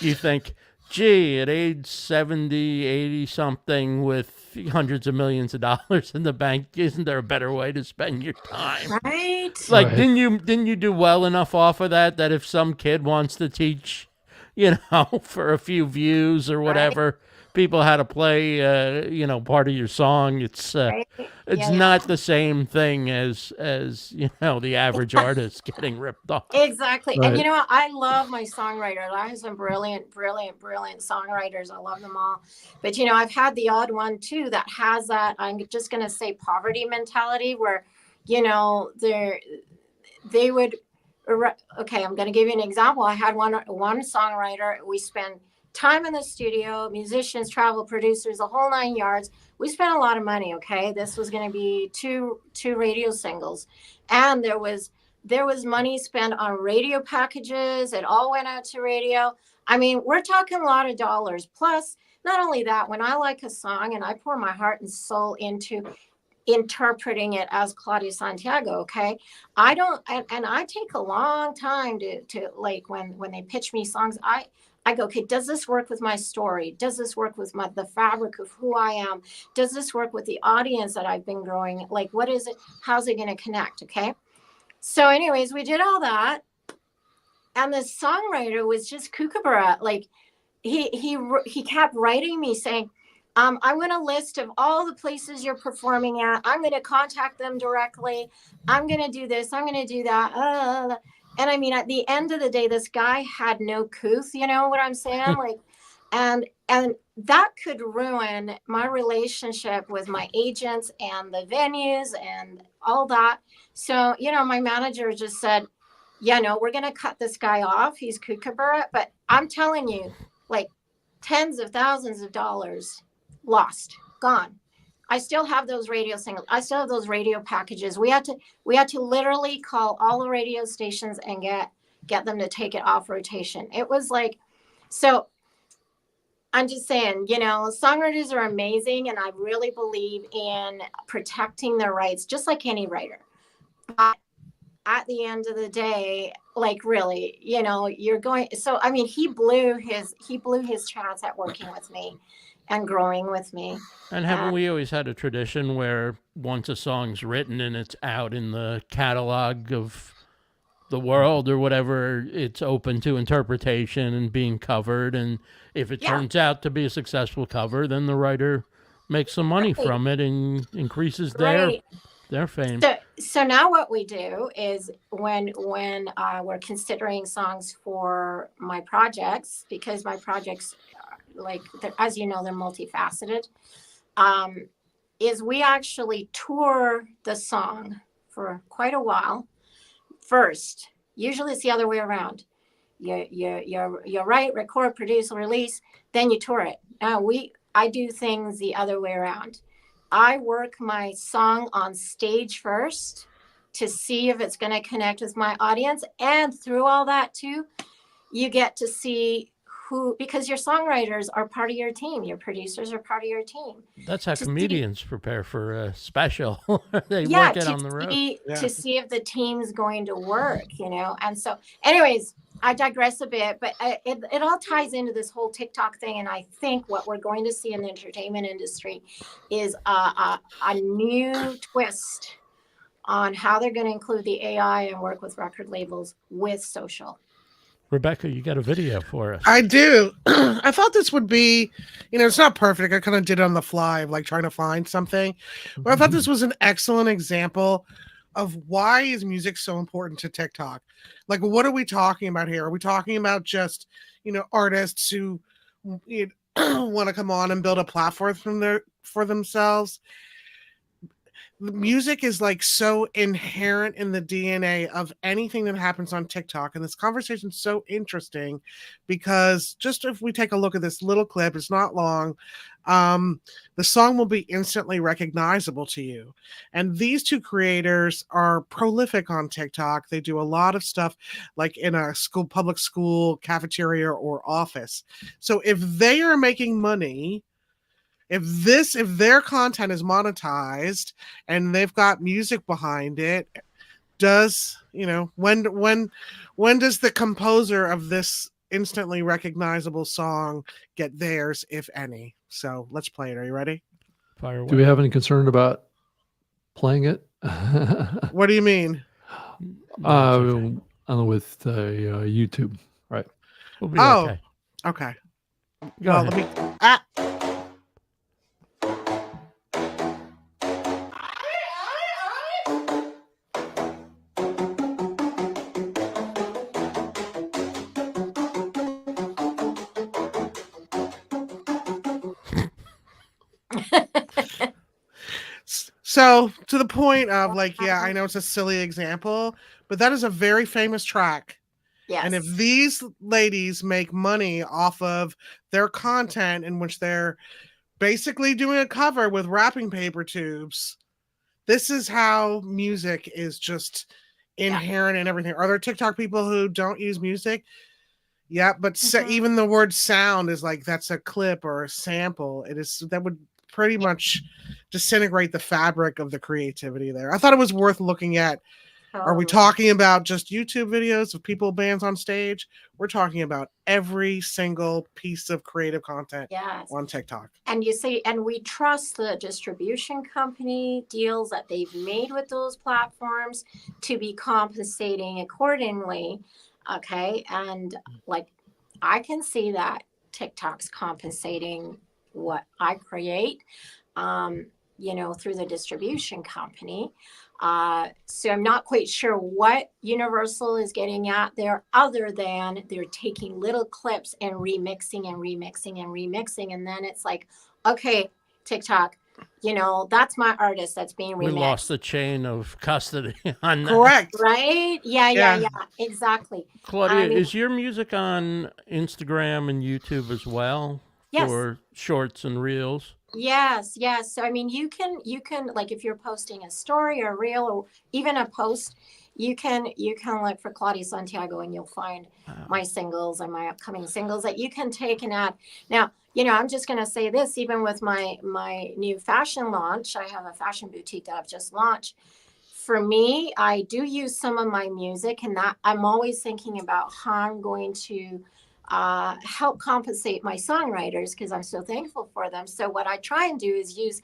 you think, gee, at age 70, 80 something with hundreds of millions of dollars in the bank, isn't there a better way to spend your time? Right. Like, Right. didn't you do well enough off of that if some kid wants to teach, for a few views or whatever, people how to play, part of your song, it's not the same thing as the average artist getting ripped off. Exactly. Right. And I love my songwriters. I have some brilliant songwriters. I love them all. But I've had the odd one too that has that, I'm just going to say, poverty mentality where, they would, okay, I'm going to give you an example. I had one songwriter. We spend time in the studio, musicians, travel, producers, the whole 9 yards. We spent a lot of money. Okay. This was going to be two radio singles. And there was money spent on radio packages. It all went out to radio. I mean, we're talking a lot of dollars. Plus, not only that, when I like a song and I pour my heart and soul into interpreting it as Claudia Santiago, okay, I don't, and I take a long time to like when they pitch me songs, I go, okay, does this work with my story? Does this work with the fabric of who I am? Does this work with the audience that I've been growing? Like, what is it? How's it going to connect? Okay. So anyways, we did all that. And the songwriter was just kookaburra. Like he kept writing me saying, I want a list of all the places you're performing at. I'm going to contact them directly. I'm going to do this. I'm going to do that. And I mean, at the end of the day, this guy had no couth, you know what I'm saying? Like, and that could ruin my relationship with my agents and the venues and all that. So, my manager just said, yeah, no, we're going to cut this guy off. He's kookaburra. But I'm telling you, like, tens of thousands of dollars lost, gone. I still have those radio singles. I still have those radio packages. We had to literally call all the radio stations and get them to take it off rotation. It was like, so I'm just saying, songwriters are amazing, and I really believe in protecting their rights, just like any writer. But at the end of the day, like, really, you're going. So I mean, he blew his chance at working with me and growing with me. And haven't we always had a tradition where once a song's written and it's out in the catalog of the world or whatever, it's open to interpretation and being covered, and if it turns out to be a successful cover, then the writer makes some money from it and increases their fame. So now what we do is when we're considering songs for my projects, because my projects like as you know, they're multifaceted. Is we actually tour the song for quite a while first. Usually it's the other way around. You write, record, produce, release, then you tour it. Now I do things the other way around. I work my song on stage first to see if it's going to connect with my audience. And through all that too, you get to see who, because your songwriters are part of your team, your producers are part of your team. That's how comedians prepare for a special. They Yeah, work it on the road. to see if the team's going to work, you know. And so, anyways, I digress a bit, but it all ties into this whole TikTok thing. And I think what we're going to see in the entertainment industry is a new twist on how they're going to include the AI and work with record labels with social. Rebecca, you got a video for us. I do. I thought this would be, you know, it's not perfect. I kind of did it on the fly, like trying to find something. But I thought this was an excellent example of why is music so important to TikTok. Like, what are we talking about here? Are we talking about just, you know, artists who want to come on and build a platform for themselves? Music is like so inherent in the DNA of anything that happens on TikTok. And this conversation is so interesting because just if we take a look at this little clip, it's not long. The song will be instantly recognizable to you. And these two creators are prolific on TikTok. They do a lot of stuff like in a public school cafeteria or office. So if they are making money, if their content is monetized and they've got music behind it, does, you know, when does the composer of this instantly recognizable song get theirs, if any? So let's play it. Are you ready? Fire away. Do we have any concern about playing it? What do you mean? With YouTube, right? We'll be Oh, okay. okay. Go Well, ahead. let me. So to the point of like, yeah, I know it's a silly example, but that is a very famous track. Yes. And if these ladies make money off of their content in which they're basically doing a cover with wrapping paper tubes, this is how music is just inherent in everything. Are there TikTok people who don't use music? Yeah, but even the word sound is like, that's a clip or a sample. That would pretty much disintegrate the fabric of the creativity there. I thought it was worth looking at. Are we talking about just YouTube videos of people, bands on stage? We're talking about every single piece of creative content on TikTok. And you see, and we trust the distribution company deals that they've made with those platforms to be compensating accordingly. Okay. And like, I can see that TikTok's compensating what I create, you know, through the distribution company. So I'm not quite sure what Universal is getting at there, other than they're taking little clips and remixing and remixing and remixing. And then it's like, okay, TikTok, you know, that's my artist that's being remixed. We lost the chain of custody on that. Correct. Right? Yeah, exactly. Claudia, is your music on Instagram and YouTube as well? Yes. For shorts and reels? Yes. So I mean, you can like, if you're posting a story or a reel or even a post, you can look for Claudia Santiago and you'll find my singles and my upcoming singles that you can take and add. Now, you know, I'm just going to say this, even with my new fashion launch, I have a fashion boutique that I've just launched. For me, I do use some of my music, and that I'm always thinking about how I'm going to help compensate my songwriters, because I'm so thankful for them. So what I try and do is use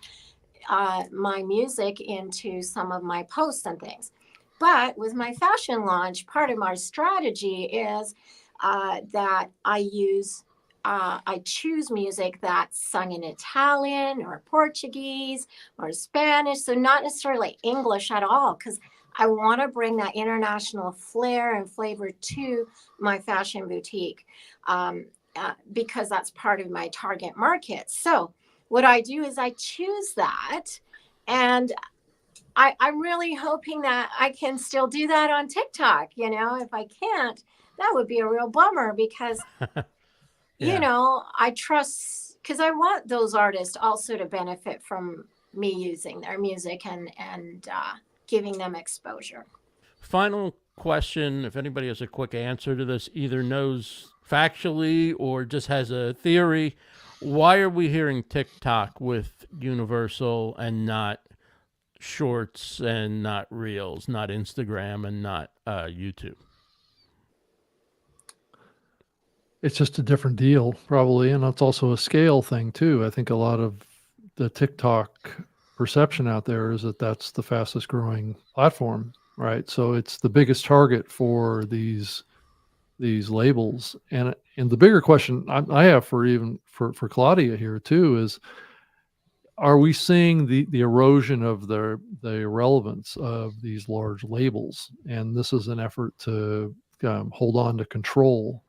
my music into some of my posts and things. But with my fashion launch, part of my strategy is that I choose music that's sung in Italian or Portuguese or Spanish. So not necessarily English at all, because I want to bring that international flair and flavor to my fashion boutique. because that's part of my target market. So what I do is I choose that, and I'm really hoping that I can still do that on TikTok. If I can't, that would be a real bummer, because I trust, because I want those artists also to benefit from me using their music and giving them exposure. Final question, if anybody has a quick answer to this, either knows factually or just has a theory, why are we hearing TikTok with Universal and not Shorts and not Reels, not Instagram and not YouTube? It's just a different deal, probably, and it's also a scale thing too. I think a lot of the TikTok perception out there is that that's the fastest growing platform, right? So it's the biggest target for these labels, and the bigger question I have for Claudia here too is, are we seeing the erosion of the relevance of these large labels? And this is an effort to hold on to control.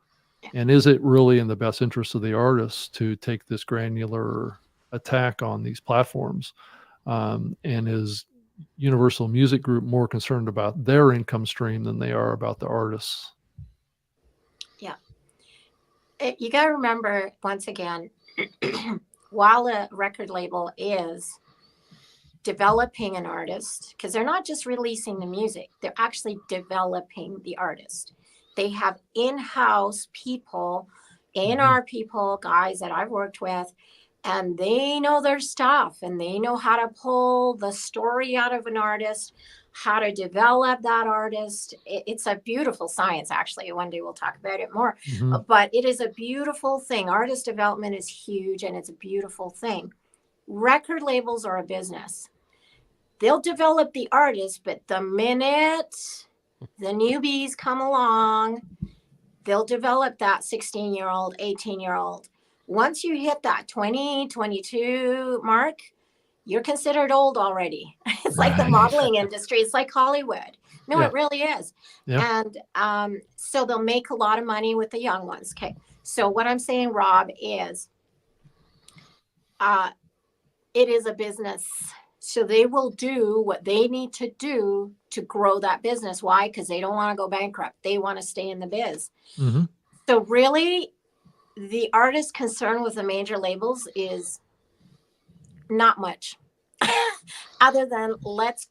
And is it really in the best interest of the artists to take this granular attack on these platforms? And is Universal Music Group more concerned about their income stream than they are about the artists? Yeah. You got to remember, once again, while a record label is developing an artist, because they're not just releasing the music, they're actually developing the artist. They have in-house people, A&R people, guys that I've worked with, and they know their stuff, and they know how to pull the story out of an artist, how to develop that artist. It's a beautiful science, actually. One day we'll talk about it more, but it is a beautiful thing. Artist development is huge, and it's a beautiful thing. Record labels are a business. They'll develop the artist, but the minute the newbies come along, they'll develop that 16-year-old, 18-year-old. Once you hit that 20, 22 mark, you're considered old already. It's like the modeling industry. It's like Hollywood. No, it really is. And so they'll make a lot of money with the young ones. Okay. So what I'm saying, Rob, is it is a business. So they will do what they need to do to grow that business. Why? Because they don't want to go bankrupt. They want to stay in the biz. So really, the artist concern with the major labels is not much, other than let's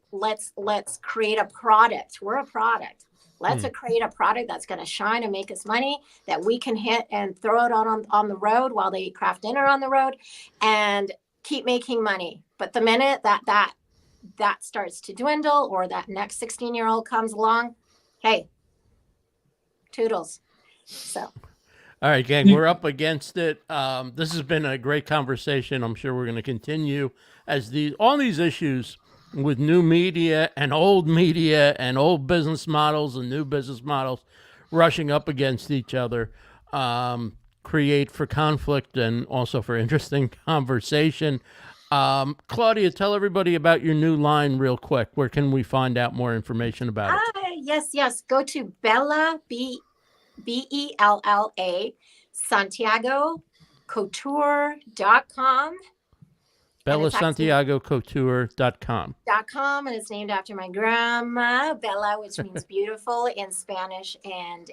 create a product. We're a product. Let's create a product that's going to shine and make us money, that we can hit and throw it on the road while they eat craft dinner on the road, and keep making money. But the minute that starts to dwindle, or that next 16-year-old comes along, hey, toodles. So. All right, gang, we're up against it. This has been a great conversation. I'm sure we're going to continue as all these issues with new media and old business models and new business models rushing up against each other create for conflict and also for interesting conversation. Claudia, tell everybody about your new line real quick. Where can we find out more information about it? Yes. Go to Bella, BELLA, Santiago Couture.com. BellaSantiagoCouture.com. And it's named after my grandma, Bella, which means beautiful in Spanish and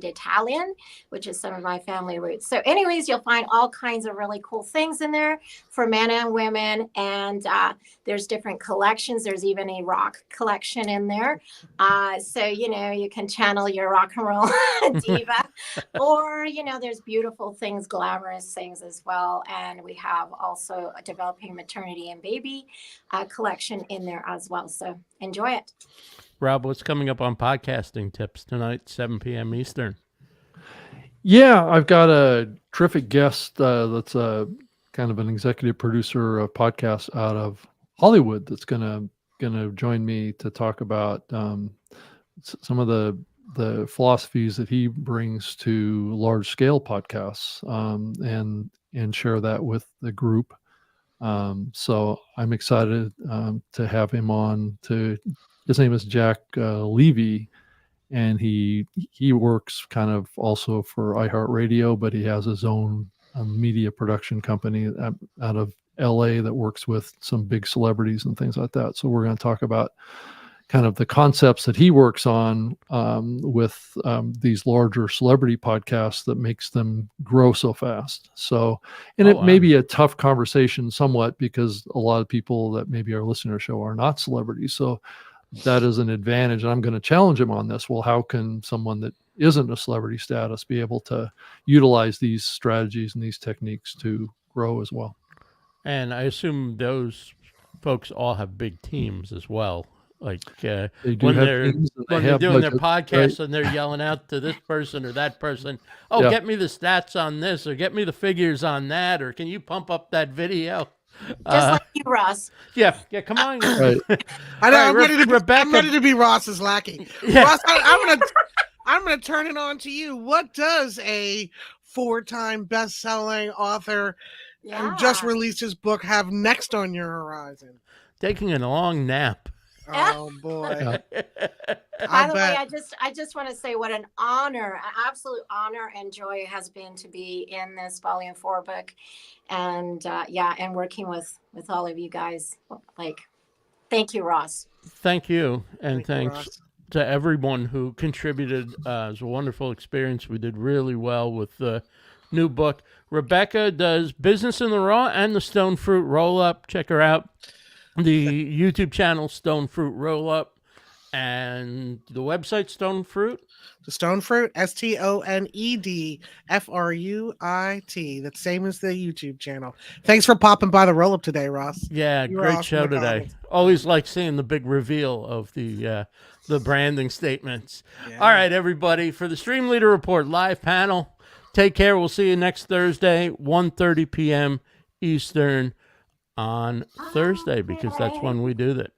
Italian, which is some of my family roots. So anyways, you'll find all kinds of really cool things in there for men and women. And there's different collections. There's even a rock collection in there. So, you can channel your rock and roll diva. Or, there's beautiful things, glamorous things as well. And we have also a developing maternity and baby collection in there as well. So enjoy it. Rob, what's coming up on podcasting tips tonight, 7 p.m. Eastern? Yeah, I've got a terrific guest that's kind of an executive producer of podcasts out of Hollywood that's gonna join me to talk about some of the philosophies that he brings to large scale podcasts and share that with the group. So I'm excited to have him on. His name is Jack Levy, and he works kind of also for iHeartRadio, but he has his own media production company out of LA that works with some big celebrities and things like that. So we're going to talk about kind of the concepts that he works on with these larger celebrity podcasts that makes them grow so fast. So, and it may be a tough conversation somewhat because a lot of people that maybe are listening to our show are not celebrities. So that is an advantage. And I'm going to challenge him on this. Well, how can someone that isn't a celebrity status be able to utilize these strategies and these techniques to grow as well? And I assume those folks all have big teams as well. Like when they're doing their podcasts, right? And they're yelling out to this person or that person, "Oh, get me the stats on this, or get me the figures on that, or can you pump up that video?" Just like you, Ross. Yeah, come on. Right. I know. Right, I'm ready to be Ross's lackey. Yeah. Ross, I'm gonna turn it on to you. What does a 4-time best-selling author who just released his book have next on your horizon? Taking a long nap. Oh boy! By the way, I just want to say what an honor, an absolute honor and joy it has been to be in this Volume 4 book, and and working with all of you guys. Like, thank you, Ross. Thank you, and thanks to everyone who contributed. It was a wonderful experience. We did really well with the new book. Rebecca does Business in the Raw and the Stone Fruit Roll Up. Check her out. The YouTube channel Stone Fruit Roll Up, and the website Stone Fruit. The Stone Fruit, STONED FRUIT. That's same as the YouTube channel. Thanks for popping by the roll up today, Ross. Yeah, great show today. Always like seeing the big reveal of the branding statements. Yeah. All right, everybody, for the StreamLeader Report live panel. Take care. We'll see you next Thursday, 1:30 p.m. Eastern. On Thursday, because that's when we do that.